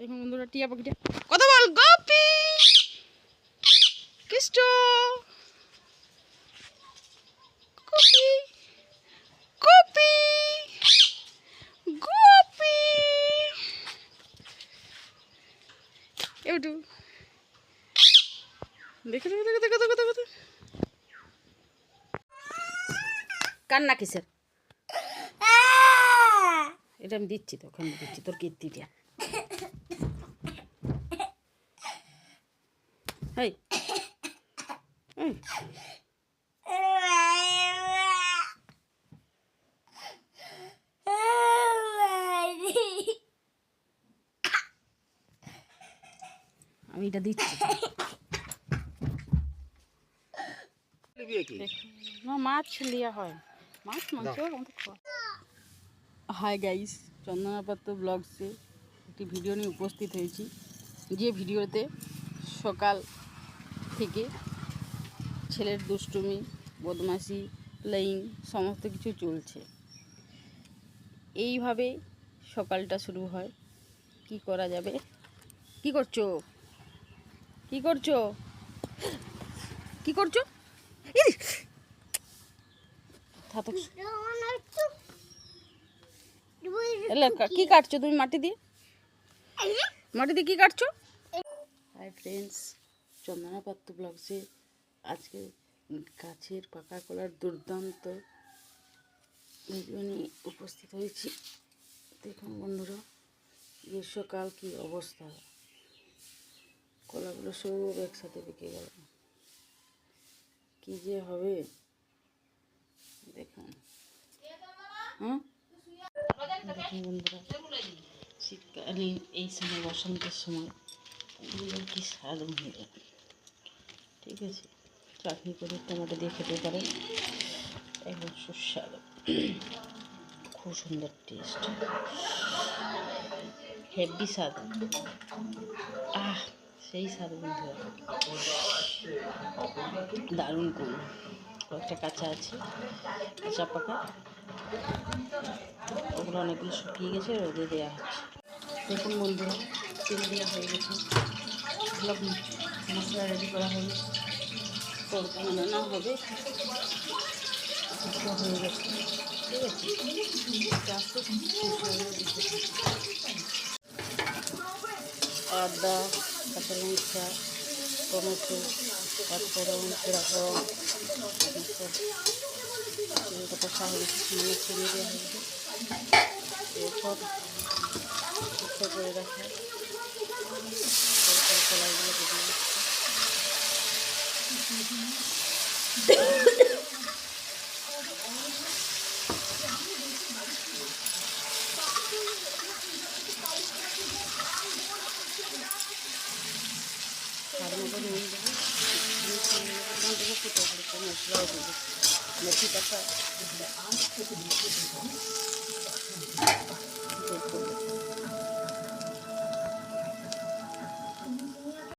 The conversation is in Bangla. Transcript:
এখন বন্ধুরা টিয়া পাখিটা কথা বল। গোপি কৃষ্ট গোপি গোপি গোপি একটু দেখে দেখে দেখে দেখে দেখে দেখে কান্না কিসের? এটা আমি দিচ্ছি তো, ওখানে দিচ্ছি তোর কীর্তিটা। এই আমি এটা দিচ্ছি না, মাছ লিয়া হয়, মাছ মাংস আমাদের খাওয়া। হাই গাইস, চন্দনা পাত্র ব্লগসে একটি ভিডিও নিয়ে উপস্থিত হয়েছি, যে ভিডিওতে সকাল থেকে ছেলের দুষ্টুমি, বদমাশি, প্লেয়িং সমস্ত কিছু চলছে। এইভাবে সকালটা শুরু হয়। কি করা যাবে? কি করছো? কি করছো? কি করছো? কি কাটছো তুমি মাটি দিয়ে? মাটি দিয়ে কি কাটছো? হাই ফ্রেন্ডস, চন্দনা পাত্র ব্লগসে আজকে গাছের পাকা কলার দুর্দান্ত ভিডিও নিয়ে উপস্থিত হয়েছি। দেখুন বন্ধুরা, গ্রীষ্মকাল কি অবস্থা, কলাগুলো সব একসাথে পেকে গেল, কি যে হবে দেখুন। হ্যাঁ দেখুন বন্ধুরা, শীতকালে এই সময় বসন্তের সময় এগুলোর কি স্বাদ হয়ে যাবে। ঠিক আছে, চাটনি করে টমেটো দিয়ে খেতে পারেন, একদম সুস্বাদু, খুব সুন্দর টেস্ট, হেভি স্বাদ, সেই স্বাদ বন্ধুরা, দারুণ করুন। কয়েকটা কাঁচা আছে, কাঁচা পাকা, ওগুলো অনেকগুলো শুকিয়ে গেছে, রোদে দেওয়া হচ্ছে। দেখুন বন্ধুরা, তেল দেওয়া হয়ে গেছে, সব মশলা রেডি করা হয়ে গেছে, তড়কা বানানো হবে, হয়ে গেছে। ঠিক আছে, আদা, কাঁচা লঙ্কা, টমেটো, পাঁচফোড়ন, এরকম কষা হয়ে গেছে, মানে ছড়িয়ে দেওয়া হয়ে গেছে। এরপর শুকনো করে রাখা কলাইগুলো দিয়ে দিচ্ছে। স্বাদ মতো নুন দেবো, ফুটে হালকা মশলাও দেবো, মেথি পাতা